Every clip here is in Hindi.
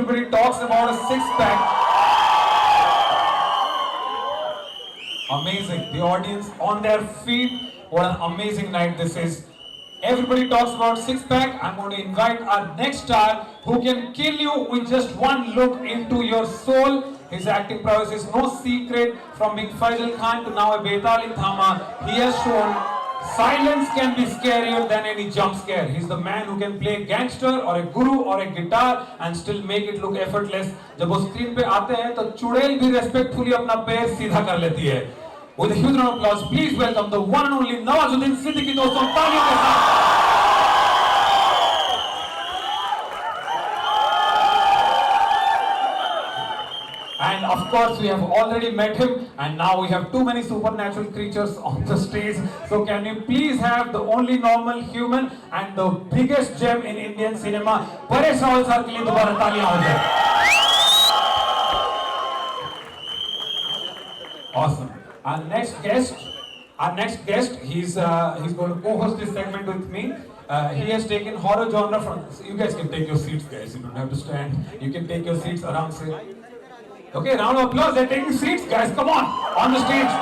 everybody talks about a six-pack. Amazing. The audience on their feet. What an amazing night this is. Everybody talks about six-pack. I'm going to invite our next star who can kill you with just one look into your soul. His acting prowess is no secret. From being Faisal Khan to now a Betali Thama, he has shown silence can be scarier than any jump scare. He's the man who can play a gangster or a guru or a guitar and still make it look effortless. जब वो स्क्रीन पे आते हैं तो चुड़ैल भी रेस्पेक्टफुली अपना पैर सीधा कर लेती है. With a huge round of applause, please welcome the one and only Nawazuddin Siddiqui दोस्तों तालियों के साथ. And of course we have already met him, and now we have too many supernatural creatures on the stage. So can you please have the only normal human and the biggest gem in Indian cinema, Paresh Rawal sir के लिए दोबारा तालियां हो जाए. Awesome. Our next guest, he's going to co-host this segment with me. He has taken horror genre from. You guys can take your seats, guys. You don't have to stand. You can take your seats around. Say. Okay, round of applause. They're taking seats, guys. Come on the stage.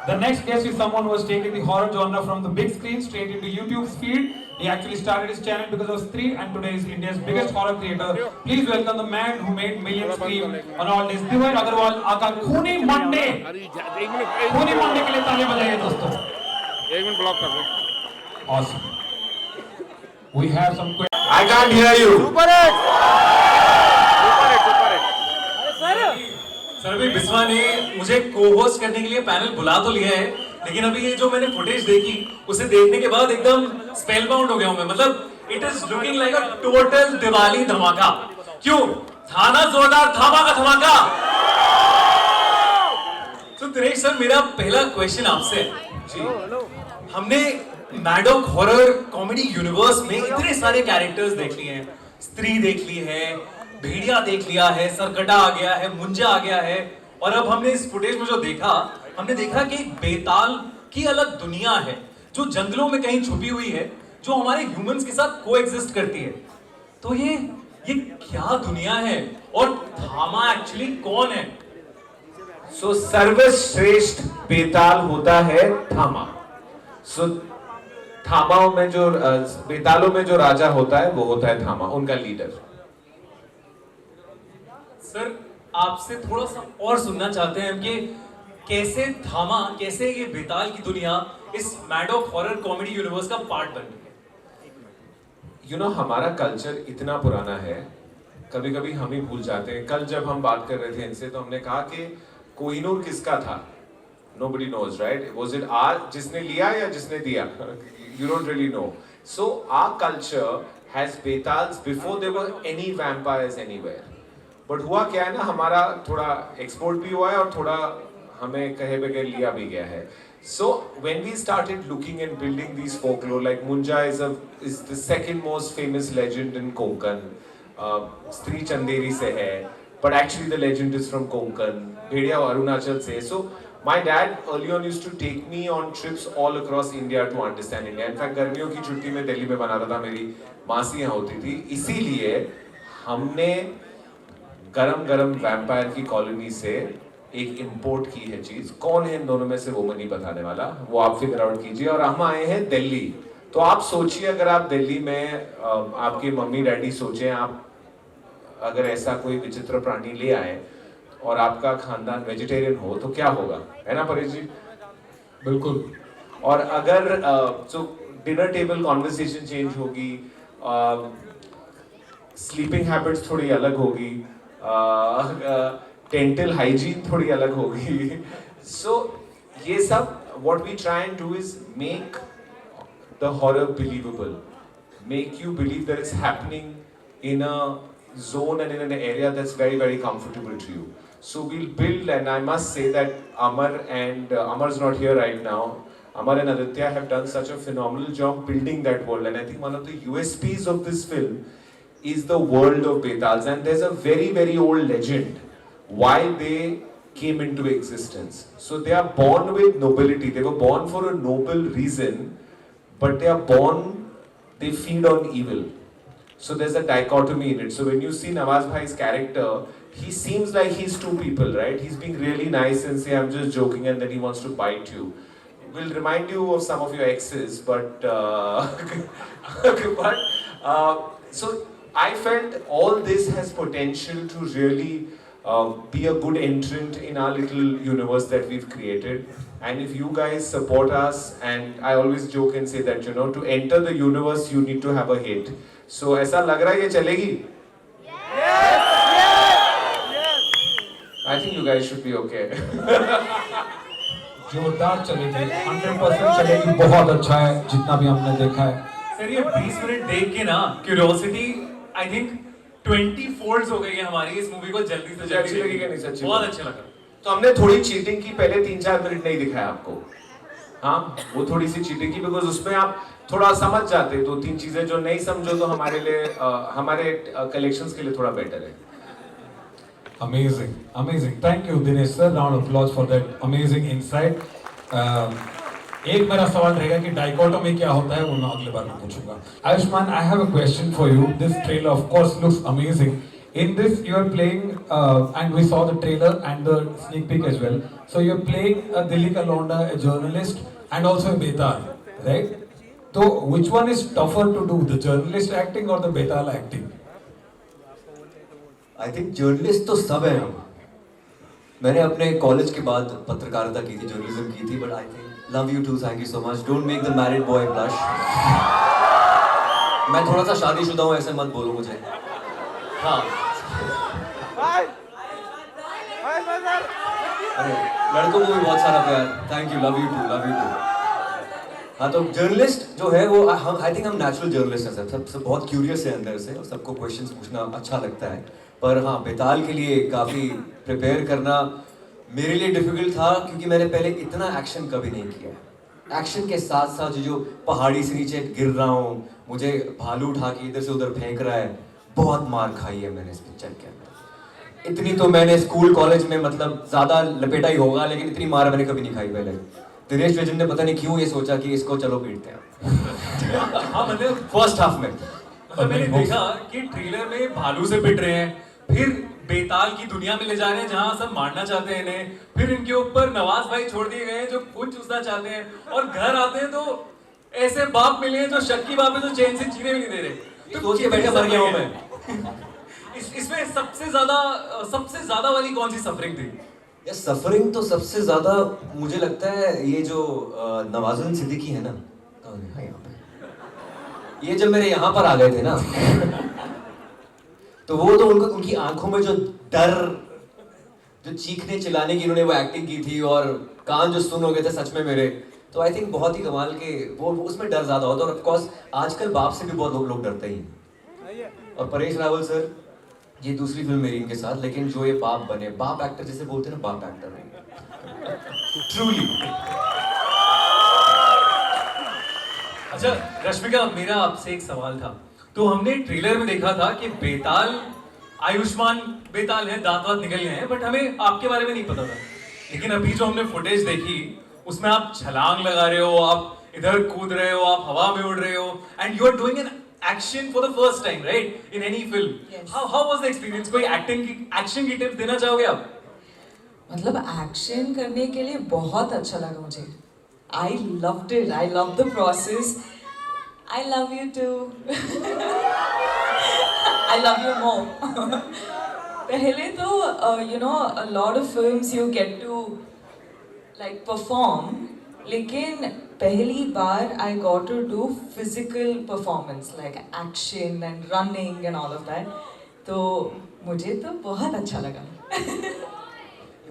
The next guest is someone who has taken the horror genre from the big screen straight into YouTube's feed. He actually started his channel because of Stree, and today is India's biggest horror creator. Please welcome the man who made millions scream on all days. Divay Agarwal, Aka Khuni Monday. Khuni Monday के लिए तालियां बजाइए दोस्तों. एक मिनट ब्लॉक कर दो. Awesome. We have some questions. I can't hear you. Super hit. Sir अभी बिस्वा ने मुझे को-होस्ट करने के लिए पैनल बुला तो लिया है, लेकिन अभी ये जो मैंने फुटेज देखी उसे देखने के बाद एकदम स्पेल बाउंड हो गया हूं मैं. मतलब it is looking like a total Diwali धमाका. क्यों? थाना जोरदार, धामा का धमाका. तो दिनेश सर, मेरा पहला क्वेश्चन आपसे जी. हमने मैडॉक हॉरर कॉमेडी यूनिवर्स में इतने सारे कैरेक्टर्स देख लिए हैं. स्त्री देख ली है, भेड़िया देख लिया है, सरकटा आ गया है, मुंजा आ गया है, और अब हमने इस फुटेज में जो देखा, हमने देखा कि एक बेताल की अलग दुनिया है जो जंगलों में कहीं छुपी हुई है, जो हमारे ह्यूमंस के साथ कोएग्जिस्ट करती है. तो ये क्या दुनिया है, और थामा एक्चुअली कौन है? सो सर्वश्रेष्ठ बेताल होता है थामा. सो थामाओं में जो बेतालों में जो राजा होता है वो होता है थामा, उनका लीडर. सर आपसे थोड़ा सा और सुनना चाहते हैं कि कैसे थामा, कैसे ये बेताल की दुनिया इस मैडॉक हॉरर कॉमेडी यूनिवर्स का पार्ट बन गई है. यू नो, हमारा कल्चर इतना पुराना है, कभी कभी हम ही भूल जाते हैं. कल जब हम बात कर रहे थे इनसे तो हमने कहा कि कोहिनूर किसका था? Nobody knows, right? Was it जिसने लिया या जिसने दिया? You don't really know. So our culture has betals before there were any vampires anywhere. But हुआ क्या है ना, हमारा थोड़ा एक्सपोर्ट भी हुआ है और थोड़ा हमें कहे बगैर लिया भी गया है. So when we started looking and building these folklore, like Munja is the second most famous legend in Konkan. Stree Chanderi से है, but actually the legend is from Konkan. भेड़िया अरुणाचल से. So my dad early on used to take me on trips all across India to understand India. In fact गर्मियों की छुट्टी में दिल्ली में बना रहा था, मेरी मासी यहाँ होती थी. इसीलिए हमने गरम वैम्पायर की कॉलोनी से एक इंपोर्ट की है चीज. कौन है इन दोनों में से वो मैं नहीं बताने वाला, वो आप फिगर आउट कीजिए. और हम आए हैं दिल्ली. तो आप सोचिए, अगर आप दिल्ली में आपके मम्मी डैडी सोचे आप अगर ऐसा कोई विचित्र प्राणी ले आए और आपका खानदान वेजिटेरियन हो तो क्या होगा, है ना परेश जी? बिल्कुल. और अगर डिनर टेबल कॉन्वर्सेशन चेंज होगी, स्लीपिंग हैबिट्स थोड़ी अलग होगी, डेंटल हाइजीन थोड़ी अलग होगी. सो ये सब what we try and do is make the horror believable, make you believe that it's happening in a zone and in an area that's very, very comfortable to you. So we'll build, and I must say that Amar's not here right now. Amar and Aditya have done such a phenomenal job building that world, and I think one of the USPs of this film is the world of Betals. And there's a very, very old legend why they came into existence. So they are born with nobility. They were born for a noble reason, but they feed on evil. So there's a dichotomy in it. So when you see Nawaz Bhai's character, he seems like he's two people, right? He's being really nice and say, I'm just joking, and then he wants to bite you. Will remind you of some of your exes, but so I felt all this has potential to really be a good entrant in our little universe that we've created. And if you guys support us, and I always joke and say that, you know, to enter the universe you need to have a hit. So ऐसा लग रहा है ये चलेगी? I think you guys should be okay. जोरदार चलेगी, 100% चलेगी, बहुत अच्छा है जितना भी हमने देखा है। सर ये 20 मिनट देख के ना क्यूरियोसिटी आई थिंक 20 फोल्ड्स हो गई है हमारी इस मूवी को जल्दी से अच्छी जल्दी लगी क्या नहीं सच्ची? बहुत अच्छा लगा। तो हमने थोड़ी चीटिंग की, पहले 3-4 मिनट नहीं दिखाया आपको। हाँ, वो थोड़ी सी चीटिंग की, बिकॉज उसमें आप थोड़ा समझ जाते, 2-3 चीजें जो नहीं समझो तो हमारे लिए हमारे कलेक्शंस के लिए थोड़ा बेटर है। Amazing, amazing. Thank you, Dinesh sir. Round of applause for that amazing insight. एक मेरा सवाल रहेगा कि डाइकोटोमी क्या होता है, वो मैं अगले बार में पूछूंगा। Ayushman, I have a question for you. This trailer, of course, looks amazing. In this, you are playing, and we saw the trailer and the sneak peek as well. So you're playing a Dilli Ka Londa, a journalist, and also a Betal, right? So which one is tougher to do, the journalist acting or the Betal acting? I think journalist तो सब है हम। मैंने अपने कॉलेज के बाद पत्रकारिता की थी, जर्नलिज्म की थी, but I think love you too, thank you so much, don't make the married boy blush. मैं थोड़ा सा शादीशुदा हूँ, ऐसे मत बोलो मुझे। हाँ अरे लड़कों को भी बहुत सारा प्यार, thank you, love you too, love you too. हाँ तो जर्नलिस्ट जो है वो हम आई थिंक हम नेचुरल जर्नलिस्ट हैं, सब बहुत क्यूरियस है अंदर से और सबको क्वेश्चंस पूछना अच्छा लगता है। पर हाँ, बेताल के लिए काफ़ी प्रिपेयर करना मेरे लिए डिफिकल्ट था, क्योंकि मैंने पहले इतना एक्शन कभी नहीं किया। एक्शन के साथ साथ जो पहाड़ी से नीचे गिर रहा हूँ, मुझे भालू उठा के इधर से उधर फेंक रहा है, बहुत मार खाई है मैंने इस पिक्चर के अंदर। इतनी तो मैंने स्कूल कॉलेज में मतलब ज़्यादा लपेटा ही होगा, लेकिन इतनी मार मैंने कभी नहीं खाई पहले। दिनेश विजन ने पता नहीं क्यों ये सोचा कि इसको चलो पीटते हैं। हाँ मतलब फर्स्ट हाफ में मैंने देखा कि ट्रेलर में भालू से पिट रहे हैं, फिर बेताल की दुनिया में ले जा रहे हैं जहां सब मारना चाहते हैं इन्हें, फिर इनके ऊपर नवाज भाई छोड़ दिए गए हैं जो खून चूसना चाहते हैं, और घर आते हैं तो ऐसे बाप मिले हैं जो शक्की बाप है जो चैन से जीने भी नहीं दे रहे। तो सोच के बैठे मर गया हूं मैं। इसमें सबसे ज्यादा वाली कौन सी सफरिंग थी? ये सफरिंग तो सबसे ज्यादा मुझे लगता है ये जो नवाजुद्दीन सिद्दीकी है ना, हाँ यहाँ पे, ये जब मेरे यहाँ पर आ गए थे ना तो वो तो उनकी आंखों में जो डर, जो चीखने चिल्लाने की इन्होंने वो एक्टिंग की थी, और कान जो सुन हो गए थे सच में मेरे, तो आई थिंक बहुत ही कमाल के वो उसमें डर ज्यादा होता है। और ऑफ कोर्स आजकल बाप से भी बहुत लोग डरते ही हैं। और परेश रावल सर, ये दूसरी फिल्म मेरी इनके साथ, लेकिन जो ये बाप बने, बाप एक्टर जिसे बोलते हैं ना, बाप एक्टर नहीं ट्रूली। अच्छा रश्मिका, मेरा आपसे एक सवाल था। तो हमने ट्रेलर में देखा था कि बेताल, आयुष्मान बेताल है, दांत वात निकल गए हैं, बट हमें आपके बारे में नहीं पता था। लेकिन अभी जो हमने फुटेज देखी उसमें आप छलांग लगा रहे हो, आप इधर कूद रहे हो, आप हवा में उड़ रहे हो, and you are doing an action for the first time, right, in any film. How was the experience? कोई एक्शन की टिप्स देना चाहोगे आप? मतलब एक्शन करने के लिए बहुत अच्छा लगा मुझे। I loved it, I love the process. I love you too. I love you more. पहले तो you know a lot of films you get to like perform, लेकिन पहली बार I got to do physical performance like action and running and all of that. तो मुझे तो बहुत अच्छा लगा।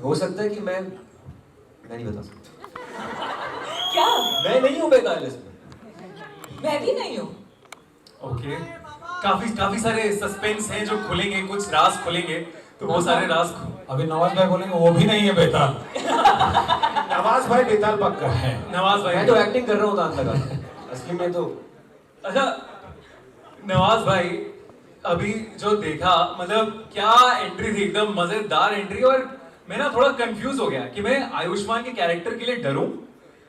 हो सकता है कि मैं नहीं बता सकता। क्या? मैं नहीं हूँ बेताल इसमें। मैं भी नहीं हूँ। ओके, काफी सारे सस्पेंस हैं जो खुलेंगे, कुछ राज खुलेंगे, तो वो सारे राज अभी नवाज भाई बोलेंगे वो भी नहीं है बेताल। नवाज भाई बेताल पक्का है। नवाज भाई, मैं तो एक्टिंग कर रहा हूँ दांत लगा, असली में तो। अच्छा नवाज भाई, अभी जो देखा, मतलब क्या एंट्री थी, एकदम मजेदार एंट्री। और मैं ना थोड़ा कंफ्यूज हो गया कि मैं आयुष्मान के कैरेक्टर के लिए डरूं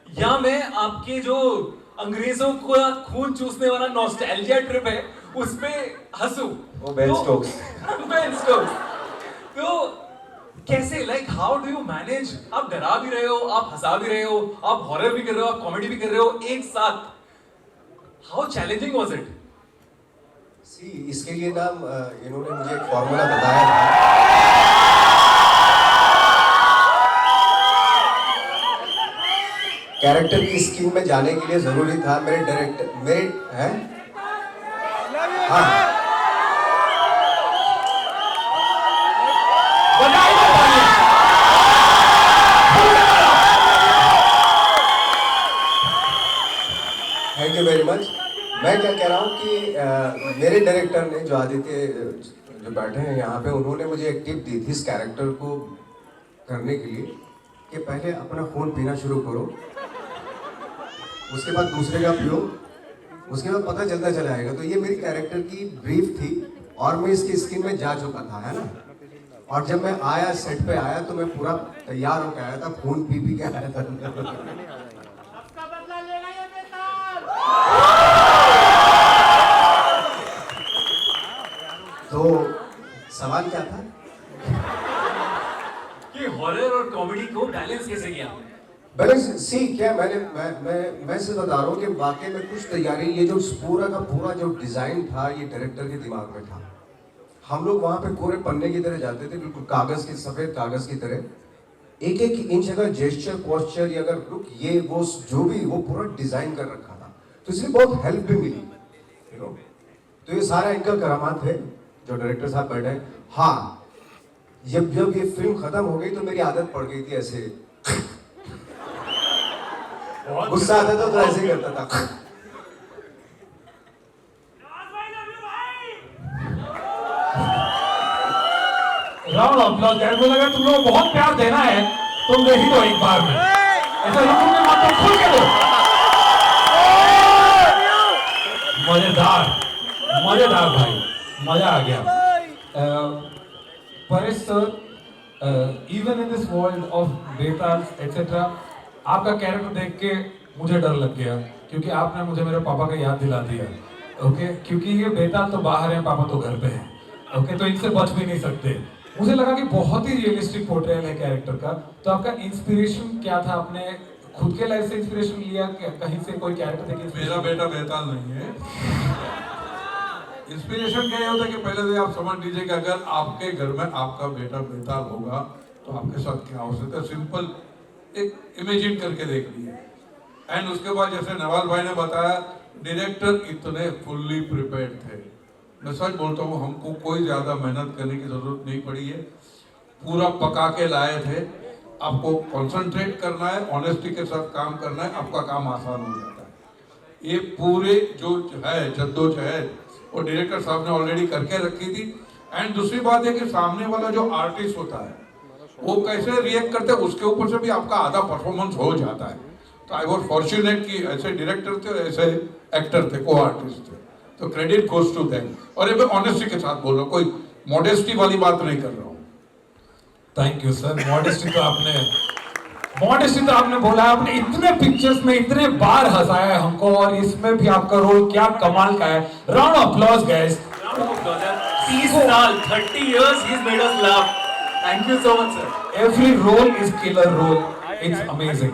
या मैं आपके जो अंग्रेजों का खून चूसने वाला नॉस्टैल्जिया ट्रिप है, उसमें हंसू। वो बेन स्टोक्स। Ben Stokes. तो कैसे, like how do you manage? आप डरा भी रहे हो, आप हंसा भी रहे हो, आप हॉरर भी कर रहे हो, आप कॉमेडी भी कर रहे हो एक साथ। How challenging was it? इसके लिए ना इन्होंने मुझे एक फॉर्मूला बताया था। कैरेक्टर की स्किन में जाने के लिए जरूरी था मेरे डायरेक्टर मेरे हैं हाँ थैंक यू वेरी मच। मैं क्या कह रहा हूँ कि मेरे डायरेक्टर ने, जो आदित्य जो बैठे हैं यहाँ पे, उन्होंने मुझे एक टिप दी थी इस कैरेक्टर को करने के लिए कि पहले अपना खून पीना शुरू करो, उसके बाद दूसरे का पियो, उसके बाद पता चलता चला आएगा। तो ये मेरी कैरेक्टर की ब्रीफ थी और मैं इसकी स्किन में जा चुका था, है ना। और जब मैं आया, सेट पे आया, तो मैं पूरा तैयार होकर आया था, खून पी पी के आया था। तो सवाल क्या था? कि हॉरर और कॉमेडी को बैलेंस कैसे किया? बैलेंस सी क्या, मैं सिर्फ बता रहा हूँ कि वाकई में कुछ तैयारी, ये जो पूरा का पूरा जो डिजाइन था ये डायरेक्टर के दिमाग में था। हम लोग वहां पे कोरे पन्ने की तरह जाते थे, बिल्कुल कागज के, सफेद कागज की तरह, एक एक इंच अगर जेस्चर, पोस्चर या अगर लुक, ये वो जो भी, वो पूरा डिजाइन कर रखा था। तो इसलिए बहुत हेल्प भी मिली, यू नो। तो ये सारा इनका करामात है जो डायरेक्टर साहब बैठे। हाँ, जब ये फिल्म खत्म हो गई तो मेरी आदत पड़ गई थी ऐसे, गुस्सा आता था तो ऐसे ही करता था। राउंड ऑफ अप्लॉज यार। मुझे लगा तुम लोग बहुत प्यार देना है, तुम दे ही दो एक बार में। ऐसा रुकूंगे मत, तुम खुल के दो। मजेदार मजेदार भाई, मजा आ गया। Paresh sir, even in this world of Betaal etcetera, आपका कैरेक्टर देख के मुझे डर लग गया, क्योंकि आपने मुझे मेरे पापा का याद दिला दिया। ओके, क्योंकि ये बेताल तो बाहर है, पापा तो घर पे हैं। ओके, तो इनसे बच भी नहीं सकते। मुझे लगा कि बहुत ही रियलिस्टिक पोर्ट्रेयल है कैरेक्टर का। तो आपका इंस्पिरेशन क्या था? आपने खुद के लाइफ से इंस्पिरेशन लिया, कहीं से कोई कैरेक्टर देख? मेरा बेटा बेताल नहीं है। इंस्पिरेशन क्या होता है कि पहले से आप समझ लीजिए कि अगर आपके घर में आपका बेटा बेताल होगा तो आपके साथ क्या हो सकता है। सिंपल एक इमेजिन करके देख लीजिए। एंड उसके बाद जैसे नवाल भाई ने बताया, डायरेक्टर इतने फुल्ली प्रिपेयर्ड थे। मैं सच बोलता हूँ, हमको कोई ज़्यादा मेहनत करने की ज़रूरत नहीं पड़ी है, पूरा पका के लाए थे। आपको कंसंट्रेट करना है, ऑनेस्टी के साथ काम करना है, आपका काम आसान हो जाता है। ये पूरे जो है जद्दोजहद वो डायरेक्टर साहब ने ऑलरेडी करके रखी थी। एंड दूसरी बात है कि सामने वाला जो आर्टिस्ट होता है वो कैसे रिएक्ट करते हैं, उसके ऊपर से भी आपका आधा परफॉर्मेंस हो जाता है। तो आई वॉज फॉर्चुनेट कि ऐसे डायरेक्टर थे, ऐसे एक्टर थे, को आर्टिस्ट थे, तो क्रेडिट गोज टू देम। और ये मैं ऑनेस्टी के साथ बोल रहा हूँ, कोई मॉडेस्टी वाली बात नहीं कर रहा हूँ। Thank you sir. मॉडेस्टी तो आपने बोला, आपने इतने पिक्चर्स में इतने बार हंसाया है हमको, और इसमें भी आपका रोल क्या कमाल का है। Round of applause guys. 30 साल, 30 years he's made us laugh. Thank you so much, sir. Every role is killer role. It's amazing.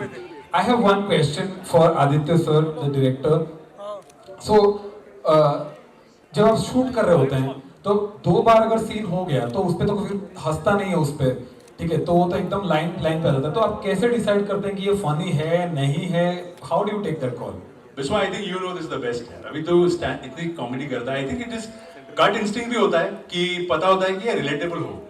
I have one question for Aditya sir, the director. So, जब आप शूट कर रहे होते हैं तो 2 बार अगर सीन हो गया तो उस पे तो फिर हंसता नहीं है उस पे, ठीक है, तो वो तो एकदम लाइन पे आ जाता है। तो आप कैसे डिसाइड करते हैं कि ये फनी है नहीं है? How do you take that call? Biswa, I think you know this the best है। अभी तो इतनी कॉमेडी करता है, I think it is gut instinct भी होता है कि पता होता है कि ये रिलेटेबल हो।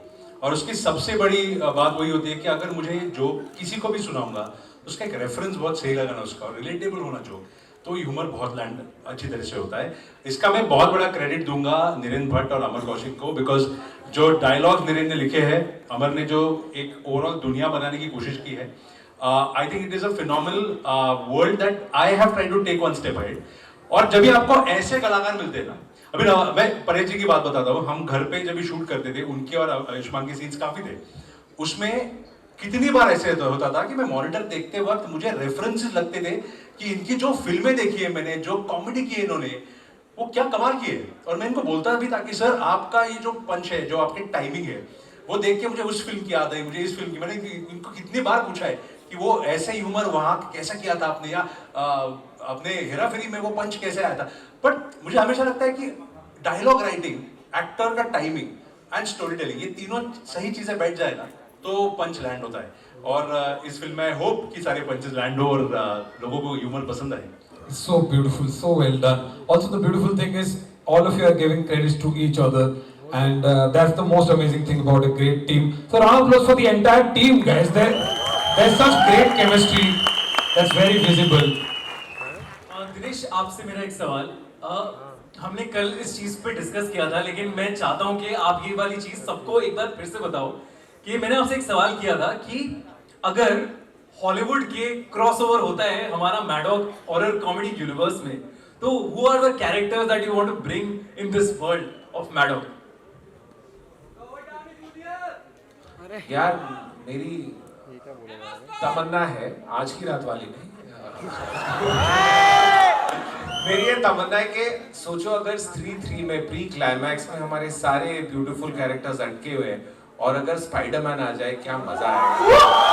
और उसकी सबसे बड़ी बात वही होती है कि अगर मुझे जो किसी को भी सुनाऊंगा उसका एक रेफरेंस बहुत सही लगाना, उसका और रिलेटेबल होना जो, तो ह्यूमर बहुत लैंड अच्छी तरह से होता है। इसका मैं बहुत बड़ा क्रेडिट दूंगा निरेंद्र भट्ट और अमर कौशिक को, बिकॉज जो डायलॉग निरेंद्र ने लिखे हैं, अमर ने जो एक ओवरऑल दुनिया बनाने की कोशिश की है, I think it is a phenomenal world that I have tried to take one step ahead. और जब भी आपको ऐसे कलाकार मिलते हैं ना, अभी मैं परेश जी की बात बताता हूँ, हम घर पे जब भी शूट करते थे, उनके और आयुष्मान के सीन्स काफी थे, उसमें कितनी बार ऐसे तो होता था कि मैं मॉनिटर देखते वक्त मुझे रेफरेंसेस लगते थे कि इनकी जो फिल्में देखी है मैंने, जो कॉमेडी की है इन्होंने, वो क्या कमाल की है। और मैं इनको बोलता भी था कि सर आपका ये जो पंच है, जो आपकी टाइमिंग है, वो देख के मुझे उस फिल्म की याद आई, मुझे इस फिल्म की। मैंने इनको कितनी बार पूछा है कि वो ऐसे ह्यूमर वहां कैसा किया था आपने, या अपने हेरा फेरी में वो पंच कैसे आया था। बट मुझे हमेशा लगता है कि डायलॉग राइटिंग, एक्टर का टाइमिंग एंड स्टोरी टेलिंग, ये तीनों सही चीजें बैठ जाए ना तो पंच लैंड होता है। और इस फिल्म में होप कि सारे पंचेस लैंड हो और लोगों को ह्यूमर पसंद आए। So beautiful, so well done. Also, the beautiful thing is all of you are giving credits to each other, and that's the most amazing thing about a great team. So, round of applause for the entire team, guys. There's such great chemistry that's very visible. Dinesh, आपसे मेरा एक सवाल। हमने कल इस चीज पे डिस्कस किया था, लेकिन मैं चाहता हूं कि आप ये वाली चीज सबको एक बार फिर से बताओ कि मैंने आपसे एक सवाल किया था कि अगर हॉलीवुड के क्रॉसओवर होता है हमारा मैडॉक हॉरर कॉमेडी यूनिवर्स में, तो who are the characters that you want to bring in this world of Maddock? यार मेरी तमन्ना है, आज की रात वाली नहीं, मेरी ये तमन्ना है कि सोचो अगर स्त्री 3 में प्री क्लाइमैक्स में हमारे सारे ब्यूटीफुल कैरेक्टर्स अटके हुए हैं और अगर स्पाइडरमैन आ जाए, क्या मजा आएगा।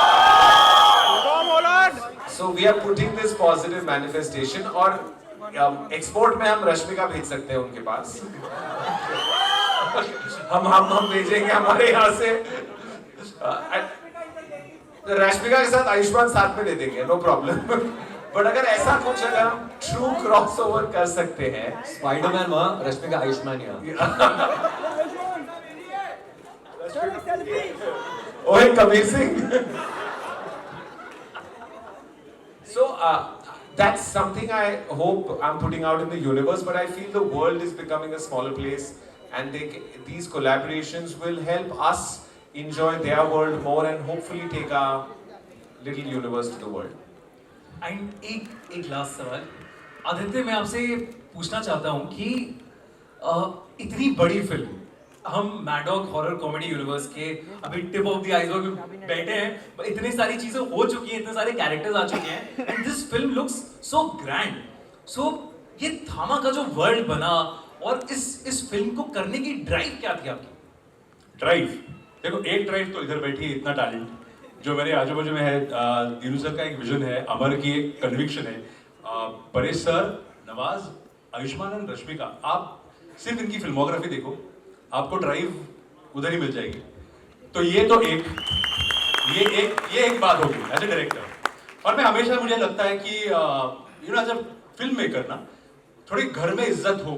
So we are putting this positive manifestation और एक्सपोर्ट में हम रश्मिका भेज सकते हैं उनके पास। हम भेजेंगे हमारे यहाँ से, रश्मिका के साथ आयुष्मान साथ में दे देंगे, नो प्रॉब्लम। बट अगर ऐसा कुछ अगर हम ट्रू क्रॉसओवर कर सकते हैं, स्पाइडरमैन वहाँ, रश्मिका आयुष्मान यहाँ। ओए Kabir Singh. So that's something I hope I'm putting out in the universe, but I feel the world is becoming a smaller place, and these collaborations will help us enjoy their world more and hopefully take our little universe to the world. And एक लास्ट सवाल आदित्य, मैं आपसे पूछना चाहता हूं कि इतनी बड़ी फिल्म, हम मैडॉक हॉरर कॉमेडी यूनिवर्स के अभी टिप ऑफ द आइसबर्ग में बैठे हैं, इतनी सारी चीजें हो चुकी हैं, इतने सारे कैरेक्टर्स आ चुके हैं, and this film looks so grand. So ये थामा का जो वर्ल्ड बना और इस फिल्म को करने की ड्राइव क्या थी आपकी? ड्राइव देखो, एक ड्राइव तो इधर बैठी है, इतना टैलेंट जो मेरे आजू बाजू में है। दीनू सर का एक विजन है, अमर की एक कन्विक्शन है, परेश सर, नवाज, आयुष्मान और रश्मिका, आप सिर्फ इनकी फिल्मोग्राफी देखो, आपको ड्राइव उधर ही मिल जाएगी। तो ये तो एक बात होगी एज ए डायरेक्टर। और मैं हमेशा, मुझे लगता है कि एज अ फिल्म मेकर ना, थोड़ी घर में इज्जत हो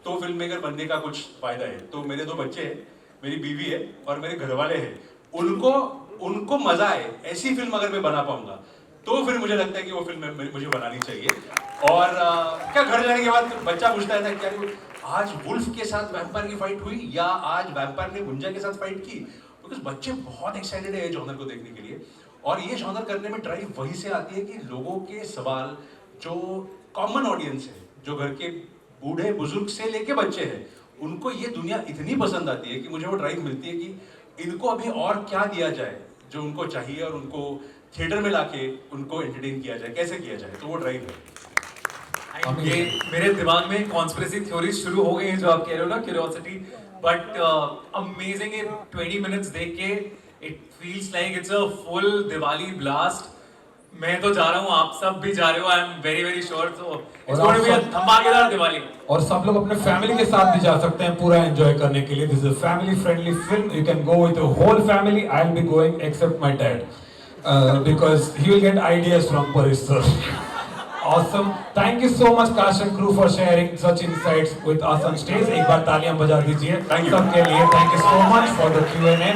तो फिल्म मेकर बनने का कुछ फायदा है। तो मेरे 2 बच्चे हैं, मेरी बीवी है और मेरे घर वाले हैं, उनको मजा आए ऐसी फिल्म अगर मैं बना पाऊंगा तो फिर मुझे लगता है कि वो फिल्म मुझे बनानी चाहिए। और क्या घर जाने के बाद बच्चा पूछता है क्या आज वुल्फ के साथ वैम्पायर की फाइट हुई या आज वैम्पायर ने गुंजा के साथ फाइट की, बिकॉज बच्चे बहुत एक्साइटेड है जॉनर को देखने के लिए। और ये जॉनर करने में ड्राइव वहीं से आती है कि लोगों के सवाल, जो कॉमन ऑडियंस है, जो घर के बूढ़े बुजुर्ग से लेके बच्चे हैं, उनको ये दुनिया इतनी पसंद आती है कि मुझे वो ड्राइव मिलती है कि इनको अभी और क्या दिया जाए जो उनको चाहिए और उनको थिएटर में लाके उनको एंटरटेन किया जाए, कैसे किया जाए, तो वो ड्राइव है। ये मेरे दिमाग में कॉन्स्पिरेसी थ्योरी शुरू हो गई है जो आप कह रहे हो ना, क्यूरियोसिटी, बट अमेजिंग। 20 मिनट्स देख के it feels like it's a full Diwali blast. मैं तो जा रहा हूँ, आप सब भी जा रहे हो, I am very very sure. So it's going to be a धमाकेदार दिवाली। और सब लोग अपने फैमिली के साथ भी जा सकते हैं पूरा एंजॉय करने के लिए। This is a family friendly film, you can go with the whole family. I will be going except my dad because he will get ideas from Paresh sir. Awesome. Thank you so much cast and crew for sharing such insights with us on stage. एक बार तालियां बजा दीजिए सबके लिए। Thank you so much for the Q&A.